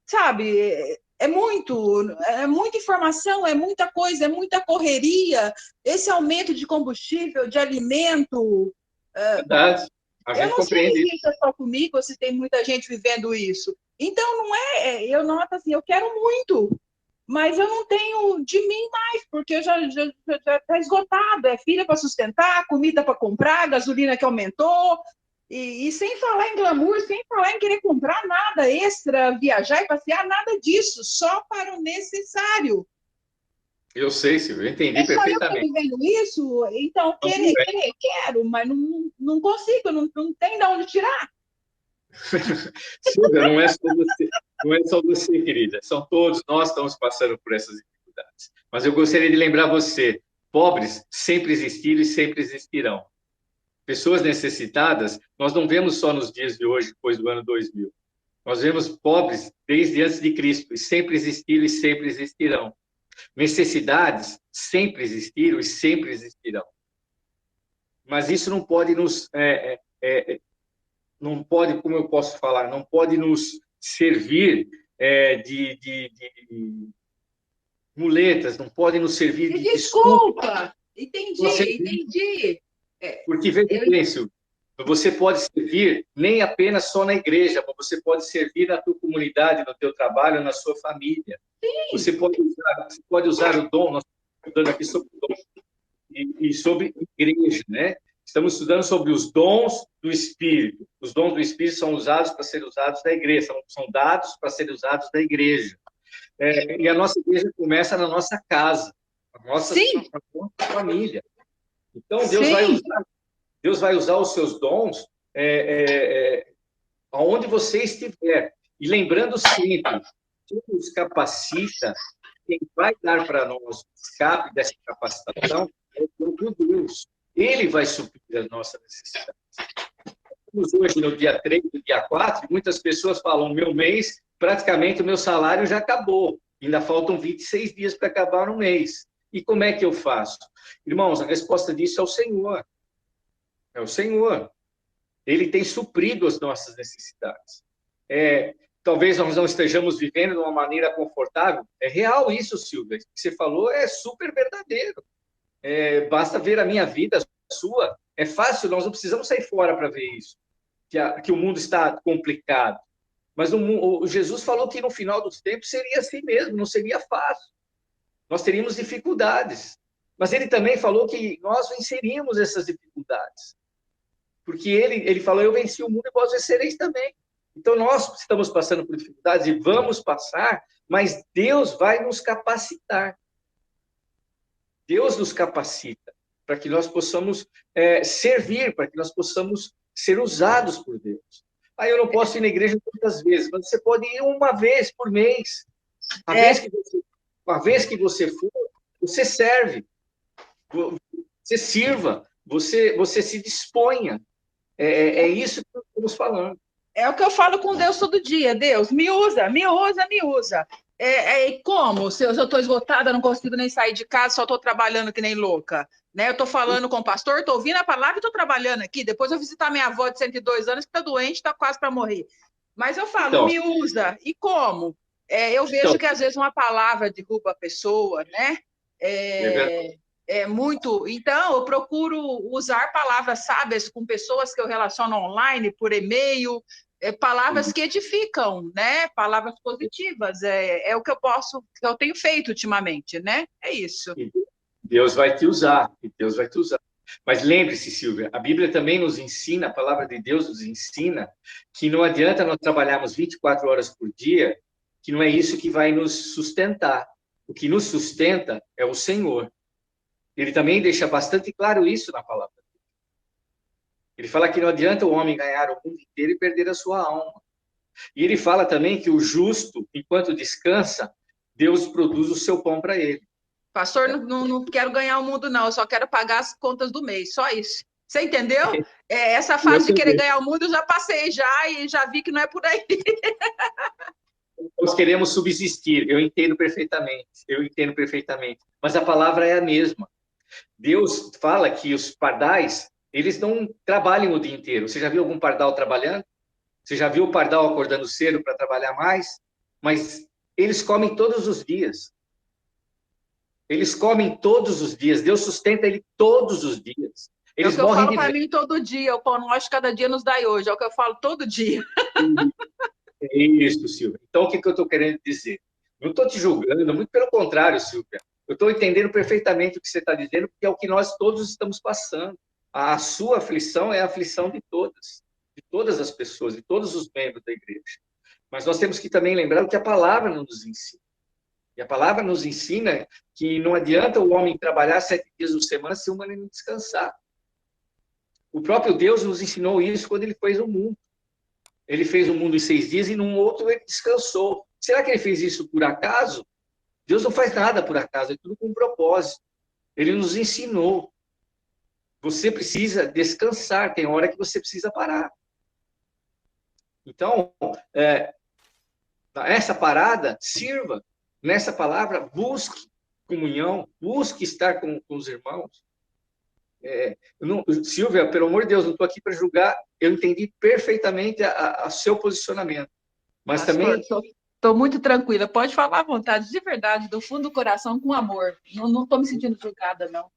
Sabe, é muita informação, é muita coisa, é muita correria, esse aumento de combustível, de alimento. Verdade. A Eu gente não sei compreende se isso. isso é só comigo ou se tem muita gente vivendo isso. Então, não eu noto assim, eu quero muito, mas eu não tenho de mim mais, porque eu já está esgotado. É filha para sustentar, comida para comprar, gasolina que aumentou, e sem falar em glamour, sem falar em querer comprar nada extra, viajar e passear, nada disso, só para o necessário. Eu sei, Silvio, eu entendi É só eu que estou perfeitamente. vivendo isso, então querer, quero, mas não consigo, não tem de onde tirar. Silvia, não é só você, não é só você, querida. São todos nós que estamos passando por essas dificuldades. Mas eu gostaria de lembrar você: pobres sempre existiram e sempre existirão. Pessoas necessitadas, nós não vemos só nos dias de hoje, depois do ano 2000. Nós vemos pobres desde antes de Cristo e sempre existiram e sempre existirão. Necessidades sempre existiram e sempre existirão. Mas isso não pode não pode, como eu posso falar, não pode nos servir de muletas, não pode nos servir E de desculpa desculpa, para entendi, servir, entendi. É, porque veja eu, bem, Silvio, você pode servir nem apenas só na igreja, mas você pode servir na tua comunidade, no teu trabalho, na sua família. Você pode usar o dom, nós estamos estudando aqui sobre o dom e sobre igreja, né? Estamos estudando sobre os dons do Espírito. Os dons do Espírito são usados para ser usados da igreja, são dados para serem usados da igreja. E a nossa igreja começa na nossa casa, sim, a nossa família. Então, sim, Deus vai usar os seus dons aonde você estiver. E lembrando sempre, quem nos capacita, quem vai dar para nós o escape dessa capacitação é o próprio Deus. Ele vai suprir as nossas necessidades. Estamos hoje no dia 3, no dia 4, e muitas pessoas falam: meu mês, praticamente o meu salário já acabou. Ainda faltam 26 dias para acabar o mês. E como é que eu faço? Irmãos, a resposta disso é o Senhor. É o Senhor. Ele tem suprido as nossas necessidades. Talvez nós não estejamos vivendo de uma maneira confortável. É real isso, Silvia. O que você falou é super verdadeiro. Basta ver a minha vida, a sua. É fácil, nós não precisamos sair fora para ver isso, que o mundo está complicado. Mas o Jesus falou que no final dos tempos seria assim mesmo, não seria fácil. Nós teríamos dificuldades. Mas ele também falou que nós venceríamos essas dificuldades. Porque ele falou: eu venci o mundo e vós vencereis também. Então, nós estamos passando por dificuldades e vamos passar, mas Deus vai nos capacitar. Deus nos capacita para que nós possamos servir, para que nós possamos ser usados por Deus. Aí eu não posso ir na igreja muitas vezes, mas você pode ir uma vez por mês. Uma vez que você for, você serve, você sirva, você se disponha. É isso que nós estamos falando. é o que eu falo com Deus todo dia. Deus, me usa, me usa, me usa. Como? Se eu estou esgotada, não consigo nem sair de casa, só estou trabalhando que nem louca. Né? Eu estou falando com o pastor, estou ouvindo a palavra e estou trabalhando aqui. Depois eu visitar minha avó de 102 anos, que está doente, está quase para morrer. Mas eu falo, Então, me usa. E como? Eu então vejo que às vezes uma palavra derruba a pessoa, né? é verdade. É muito. Então, eu procuro usar palavras sábias com pessoas que eu relaciono online, por e-mail, palavras que edificam, né? Palavras positivas. É o que que eu tenho feito ultimamente, né? É isso. E Deus vai te usar, e Deus vai te usar. Mas lembre-se, Silvia, a Bíblia também nos ensina, a palavra de Deus nos ensina, que não adianta nós trabalharmos 24 horas por dia, que não é isso que vai nos sustentar. O que nos sustenta é o Senhor. Ele também deixa bastante claro isso na palavra. Ele fala que não adianta o homem ganhar o mundo inteiro e perder a sua alma. E ele fala também que o justo, enquanto descansa, Deus produz o seu pão para ele. Pastor, não quero ganhar o mundo, não. Eu só quero pagar as contas do mês. Só isso. Você entendeu? Essa Eu fase de querer também. ganhar o mundo eu já passei já e já vi que não é por aí. Nós queremos subsistir, eu entendo perfeitamente, mas a palavra é a mesma. Deus fala que os pardais, eles não trabalham o dia inteiro. Você já viu algum pardal trabalhando? Você já viu o pardal acordando cedo para trabalhar mais? Mas eles comem todos os dias. Eles comem todos os dias. Deus sustenta ele todos os dias. É o Eles que eu morrem falo de para mim todo dia. O pão nosso cada dia nos dai hoje. É o que eu falo todo dia. É isso, Silvia. Então, o que eu estou querendo dizer? Não estou te julgando, muito pelo contrário, Silvia. Eu estou entendendo perfeitamente o que você está dizendo, porque é o que nós todos estamos passando. A sua aflição é a aflição de todas as pessoas, de todos os membros da igreja. Mas nós temos que também lembrar o que a palavra nos ensina. E a palavra nos ensina que não adianta o homem trabalhar 7 dias por semana se uma não descansar. O próprio Deus nos ensinou isso quando ele fez o mundo. Ele fez o mundo em 6 dias e num outro ele descansou. Será que ele fez isso por acaso? Deus não faz nada por acaso, é tudo com um propósito. Ele nos ensinou. Você precisa descansar, tem hora que você precisa parar. Então, essa parada, sirva. Nessa palavra, busque comunhão, busque estar com os irmãos. Silvia, pelo amor de Deus, não estou aqui para julgar, eu entendi perfeitamente o seu posicionamento. Mas Pastor, também estou muito tranquila. Pode falar à vontade, de verdade, do fundo do coração, com amor. Não estou me sentindo julgada, não.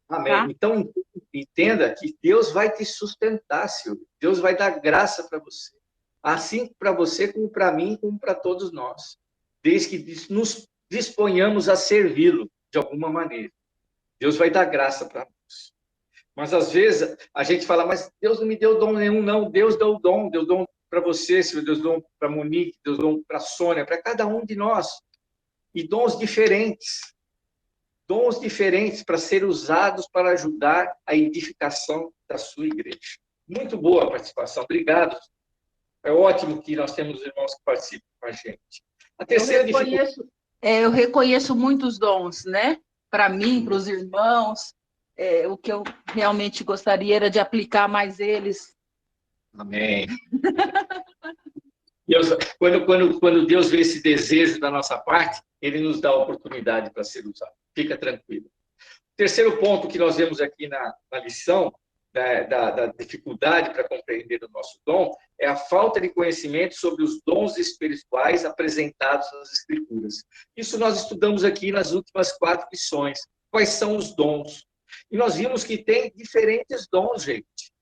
amém. Tá? Então, entenda que Deus vai te sustentar, Silvio. Deus vai dar graça para você. Assim para você, como para mim, como para todos nós. Desde que nos disponhamos a servi-lo de alguma maneira. Deus vai dar graça para nós. Mas, às vezes, a gente fala, mas Deus não me deu dom nenhum, não. Deus deu dom para você, Silvio, Deus deu para Monique, Deus deu para Sônia, para cada um de nós. E dons diferentes para ser usados para ajudar a edificação da sua igreja. Muito boa a participação, obrigado. É ótimo que nós temos irmãos que participam com a gente. A terceira dificuldade. Eu reconheço muitos dons, né? Para mim, para os irmãos. O que eu realmente gostaria era de aplicar mais eles. Amém. Deus, quando Deus vê esse desejo da nossa parte, ele nos dá a oportunidade para ser usado. Fica tranquilo. Terceiro ponto que nós vemos aqui na lição, da dificuldade para compreender o nosso dom, é a falta de conhecimento sobre os dons espirituais apresentados nas Escrituras. Isso nós estudamos aqui nas últimas 4 lições. Quais são os dons? E nós vimos que tem diferentes dons, gente.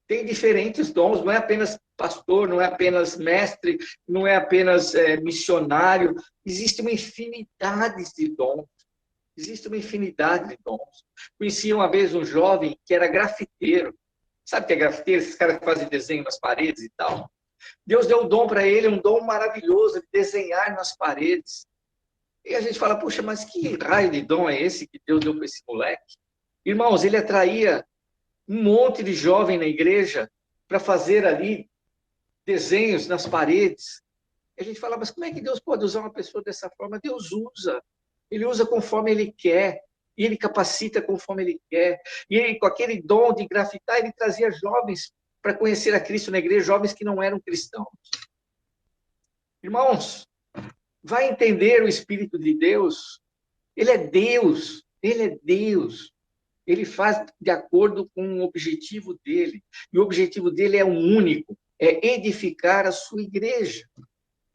Tem diferentes dons, não é apenas pastor, não é apenas mestre, não é apenas missionário. Existe uma infinidade de dons. Existe uma infinidade de dons. Conheci uma vez um jovem que era grafiteiro. Sabe o que é grafiteiro? Esses caras que fazem desenho nas paredes e tal. Deus deu um dom para ele, um dom maravilhoso de desenhar nas paredes. E a gente fala, puxa, mas que raio de dom é esse que Deus deu para esse moleque? Irmãos, ele atraía um monte de jovem na igreja para fazer ali desenhos nas paredes. E a gente fala, mas como é que Deus pode usar uma pessoa dessa forma? Deus usa. Ele usa conforme ele quer. E ele capacita conforme ele quer. E ele, com aquele dom de grafitar, ele trazia jovens para conhecer a Cristo na igreja, jovens que não eram cristãos. Irmãos, vai entender o Espírito de Deus. Ele é Deus. Ele é Deus. Ele faz de acordo com o objetivo dele. E o objetivo dele é um único, é edificar a sua igreja.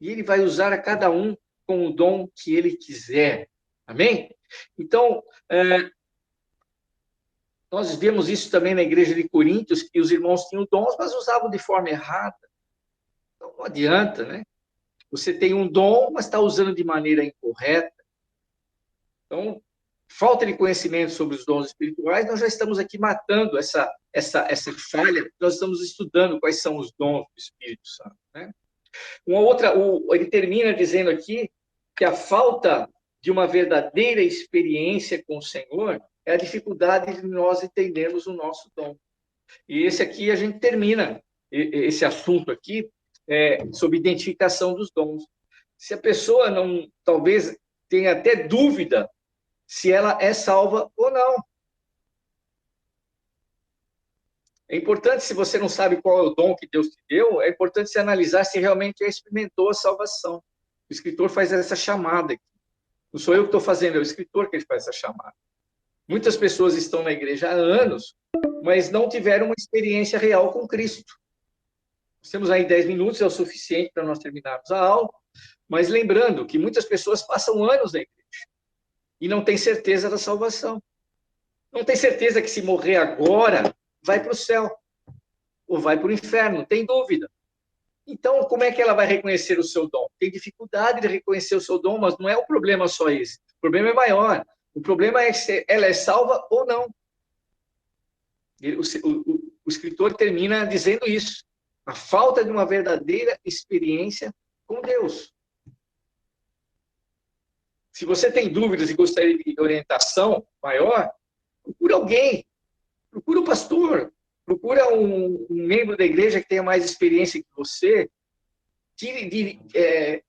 E ele vai usar a cada um com o dom que ele quiser. Amém? Então, Nós vemos isso também na igreja de Coríntios, que os irmãos tinham dons, mas usavam de forma errada. Então, não adianta, né? Você tem um dom, mas está usando de maneira incorreta. Então, falta de conhecimento sobre os dons espirituais, nós já estamos aqui matando essa falha, nós estamos estudando quais são os dons do Espírito Santo, né? Ele termina dizendo aqui que a falta de uma verdadeira experiência com o Senhor é a dificuldade de nós entendermos o nosso dom. E esse aqui a gente termina esse assunto aqui sobre identificação dos dons. Se a pessoa não, talvez tenha até dúvida se ela é salva ou não. É importante, se você não sabe qual é o dom que Deus te deu, é importante se analisar se realmente já experimentou a salvação. O escritor faz essa chamada aqui. Não sou eu que estou fazendo, é o escritor que ele faz essa chamada. Muitas pessoas estão na igreja há anos, mas não tiveram uma experiência real com Cristo. Nós temos aí 10 minutos, é o suficiente para nós terminarmos a aula, mas lembrando que muitas pessoas passam anos na igreja e não têm certeza da salvação. Não tem certeza que se morrer agora, vai para o céu ou vai para o inferno, tem dúvida. Então, como é que ela vai reconhecer o seu dom? Tem dificuldade de reconhecer o seu dom, mas não é o problema só esse. O problema é maior. O problema é se ela é salva ou não. O escritor termina dizendo isso. A falta de uma verdadeira experiência com Deus. Se você tem dúvidas e gostaria de orientação maior, procura alguém. Procura um pastor. Procura um membro da igreja que tenha mais experiência que você. Tire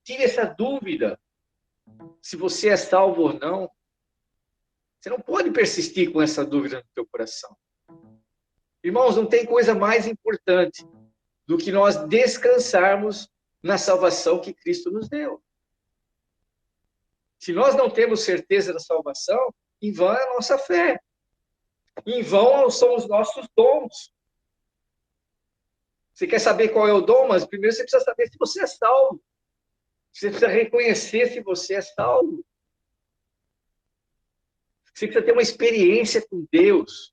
essa dúvida se você é salvo ou não. Você não pode persistir com essa dúvida no teu coração. Irmãos, não tem coisa mais importante do que nós descansarmos na salvação que Cristo nos deu. Se nós não temos certeza da salvação, em vão é a nossa fé. Em vão são os nossos dons. Você quer saber qual é o dom? Mas primeiro você precisa saber se você é salvo. Você precisa reconhecer se você é salvo. Você precisa ter uma experiência com Deus.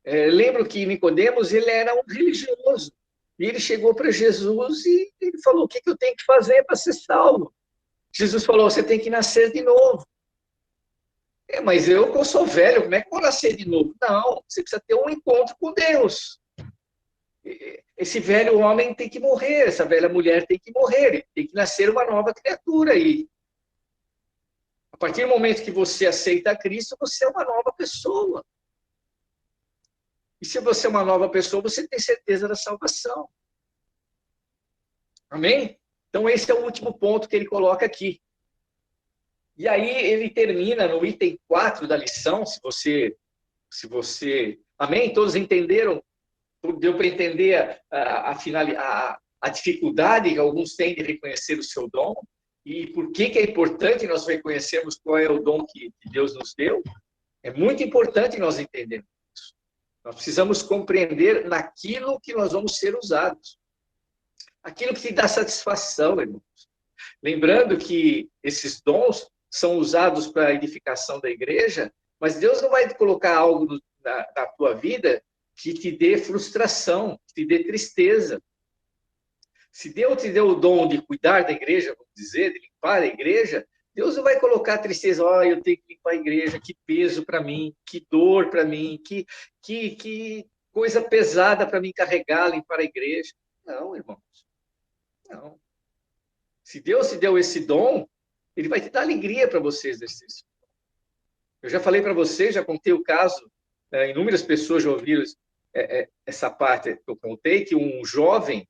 Lembro que Nicodemos, ele era um religioso. E ele chegou para Jesus e ele falou, o que eu tenho que fazer para ser salvo? Jesus falou, você tem que nascer de novo. Mas eu sou velho, como é que eu vou nascer de novo? Não, você precisa ter um encontro com Deus. Esse velho homem tem que morrer, essa velha mulher tem que morrer, tem que nascer uma nova criatura aí. A partir do momento que você aceita Cristo, você é uma nova pessoa. E se você é uma nova pessoa, você tem certeza da salvação. Amém? Então, esse é o último ponto que ele coloca aqui. E aí, ele termina no item 4 da lição, se você... Amém? Todos entenderam? Deu para entender a dificuldade que alguns têm de reconhecer o seu dom? E por que é importante nós reconhecermos qual é o dom que Deus nos deu? É muito importante nós entendermos isso. Nós precisamos compreender naquilo que nós vamos ser usados. Aquilo que te dá satisfação, irmãos. Lembrando que esses dons são usados para a edificação da igreja, mas Deus não vai colocar algo na tua vida que te dê frustração, que te dê tristeza. Se Deus te deu o dom de cuidar da igreja, vamos dizer, de limpar a igreja, Deus não vai colocar tristeza, eu tenho que limpar a igreja, que peso para mim, que dor para mim, que coisa pesada para mim carregar, limpar a igreja. Não, irmãos. Não. Se Deus te deu esse dom, ele vai te dar alegria para você exercer isso. Eu já falei para vocês, já contei o caso, inúmeras pessoas já ouviram essa parte que eu contei, que um jovem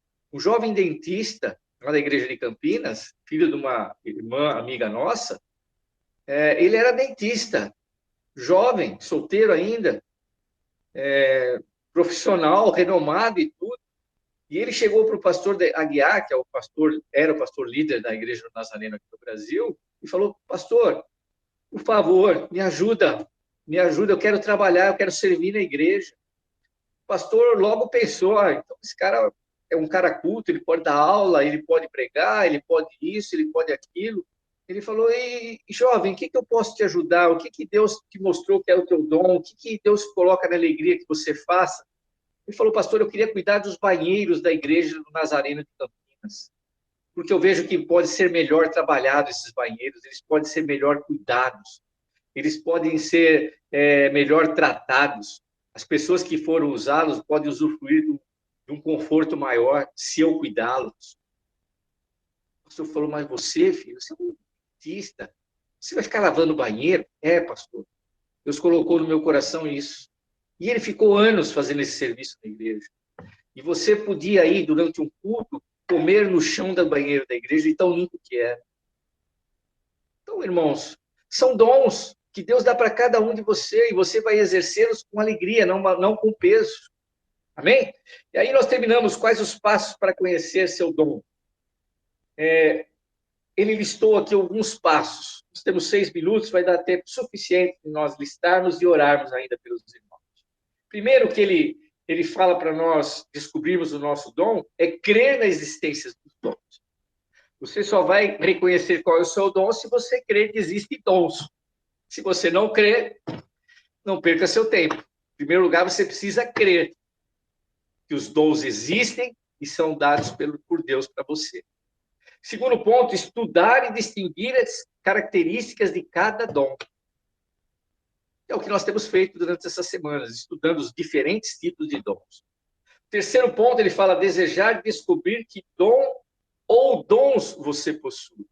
dentista, lá da igreja de Campinas, filho de uma irmã amiga nossa, ele era dentista, jovem, solteiro ainda, profissional, renomado e tudo. E ele chegou para o pastor Aguiar, que era o pastor líder da igreja do Nazareno aqui no Brasil, e falou, pastor, por favor, me ajuda, eu quero trabalhar, eu quero servir na igreja. O pastor logo pensou, então esse cara é um cara culto, ele pode dar aula, ele pode pregar, ele pode isso, ele pode aquilo. Ele falou, ei, jovem, o que eu posso te ajudar? O que Deus te mostrou que é o teu dom? O que Deus coloca na alegria que você faça? Ele falou, pastor, eu queria cuidar dos banheiros da igreja do Nazareno de Campinas, porque eu vejo que pode ser melhor trabalhado esses banheiros, eles podem ser melhor cuidados, eles podem ser melhor tratados. As pessoas que foram usá-los podem usufruir de um conforto maior se eu cuidá-los. O pastor falou, mas você, filho, você é um dentista, você vai ficar lavando banheiro? É, pastor. Deus colocou no meu coração isso. E ele ficou anos fazendo esse serviço na igreja. E você podia ir, durante um culto, comer no chão do banheiro da igreja, e tão limpo que era. Então, irmãos, são dons que Deus dá para cada um de você, e você vai exercê-los com alegria, não com peso. Amém? E aí nós terminamos. Quais os passos para conhecer seu dom? Ele listou aqui alguns passos. Nós temos 6 minutos, vai dar tempo suficiente de nós listarmos e orarmos ainda pelos irmãos. Primeiro que ele fala para nós descobrirmos o nosso dom é crer na existência dos dons. Você só vai reconhecer qual é o seu dom se você crer que existem dons. Se você não crer, não perca seu tempo. Em primeiro lugar, você precisa crer que os dons existem e são dados por Deus para você. Segundo ponto, estudar e distinguir as características de cada dom. É o que nós temos feito durante essas semanas, estudando os diferentes tipos de dons. Terceiro ponto, ele fala desejar descobrir que dom ou dons você possui.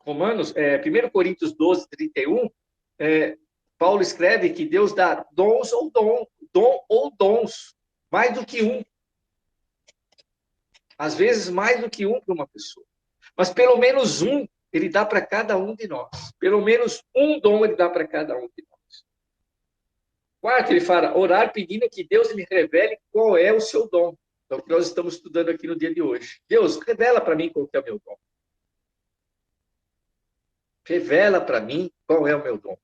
1 Coríntios 12, 31, Paulo escreve que Deus dá dons ou dons, mais do que um. Às vezes, mais do que um para uma pessoa. Mas pelo menos um, ele dá para cada um de nós. Pelo menos um dom ele dá para cada um de nós. Quarto, ele fala, orar pedindo que Deus lhe revele qual é o seu dom. É o que nós estamos estudando aqui no dia de hoje. Deus, revela para mim qual é o meu dom. Revela para mim qual é o meu dom.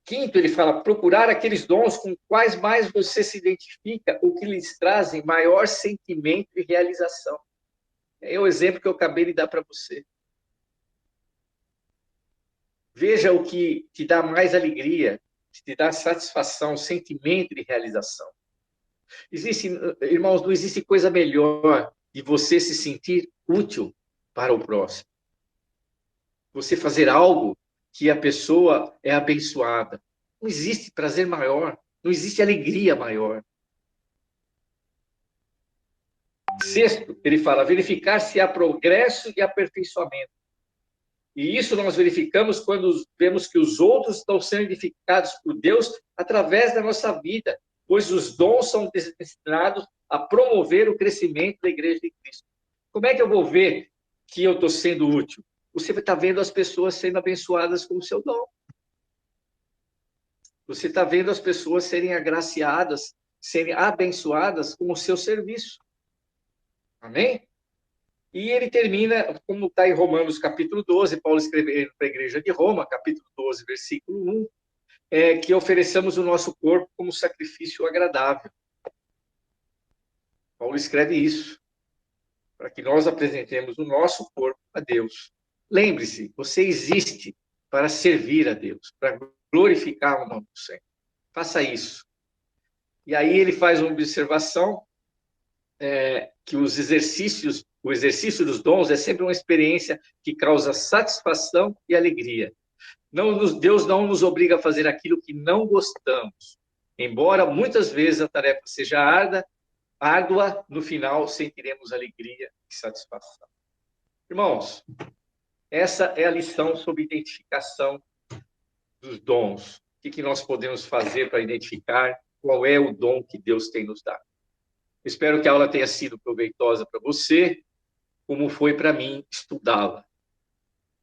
Quinto, ele fala, procurar aqueles dons com quais mais você se identifica, ou que lhes trazem maior sentimento e realização. É o exemplo que eu acabei de dar para você. Veja o que te dá mais alegria, que te dá satisfação, sentimento de realização. Irmãos, não existe coisa melhor de você se sentir útil para o próximo. Você fazer algo que a pessoa é abençoada. Não existe prazer maior, não existe alegria maior. Sexto, ele fala, verificar se há progresso e aperfeiçoamento. E isso nós verificamos quando vemos que os outros estão sendo edificados por Deus através da nossa vida, pois os dons são destinados a promover o crescimento da Igreja de Cristo. Como é que eu vou ver que eu estou sendo útil? Você vai estar vendo as pessoas sendo abençoadas com o seu dom. Você está vendo as pessoas serem agraciadas, serem abençoadas com o seu serviço. Amém? E ele termina, como está em Romanos capítulo 12, Paulo escrevendo para a igreja de Roma, capítulo 12, versículo 1, que ofereçamos o nosso corpo como sacrifício agradável. Paulo escreve isso, para que nós apresentemos o nosso corpo a Deus. Lembre-se, você existe para servir a Deus, para glorificar o nome do Senhor. Faça isso. E aí ele faz uma observação, que o exercício dos dons é sempre uma experiência que causa satisfação e alegria. Deus não nos obriga a fazer aquilo que não gostamos, embora muitas vezes a tarefa seja árdua, no final sentiremos alegria e satisfação. Irmãos, essa é a lição sobre identificação dos dons. O que nós podemos fazer para identificar qual é o dom que Deus tem nos dado? Espero que a aula tenha sido proveitosa para você, como foi para mim estudá-la.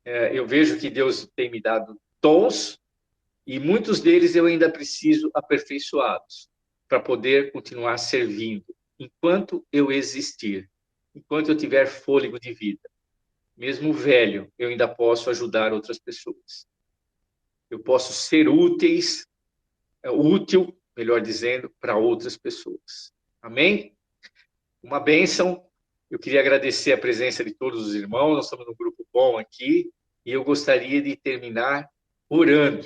Eu vejo que Deus tem me dado dons, e muitos deles eu ainda preciso aperfeiçoá-los, para poder continuar servindo, enquanto eu existir, enquanto eu tiver fôlego de vida. Mesmo velho, eu ainda posso ajudar outras pessoas. Eu posso ser útil, melhor dizendo, para outras pessoas. Amém? Uma bênção. Eu queria agradecer a presença de todos os irmãos, nós estamos num grupo bom aqui, e eu gostaria de terminar orando.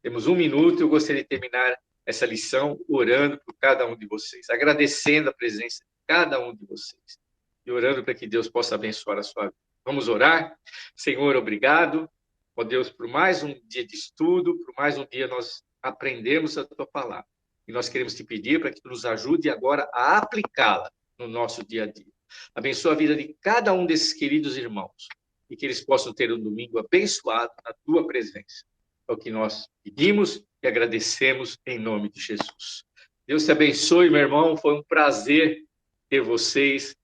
Temos 1 minuto, eu gostaria de terminar essa lição orando por cada um de vocês, agradecendo a presença de cada um de vocês, e orando para que Deus possa abençoar a sua vida. Vamos orar? Senhor, obrigado, ó Deus, por mais um dia de estudo, por mais um dia nós aprendemos a tua palavra. E nós queremos te pedir para que tu nos ajude agora a aplicá-la no nosso dia a dia. Abençoa a vida de cada um desses queridos irmãos e que eles possam ter um domingo abençoado na tua presença. É o que nós pedimos e agradecemos em nome de Jesus. Deus te abençoe, meu irmão. Foi um prazer ter vocês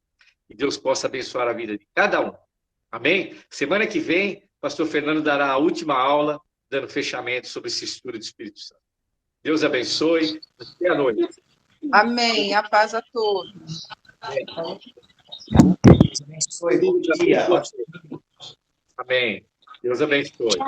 e Deus possa abençoar a vida de cada um. Amém? Semana que vem, pastor Fernando dará a última aula, dando fechamento sobre esse estudo do Espírito Santo. Deus abençoe. Até a noite. Amém. A paz a todos. Bom dia. Amém. Deus abençoe.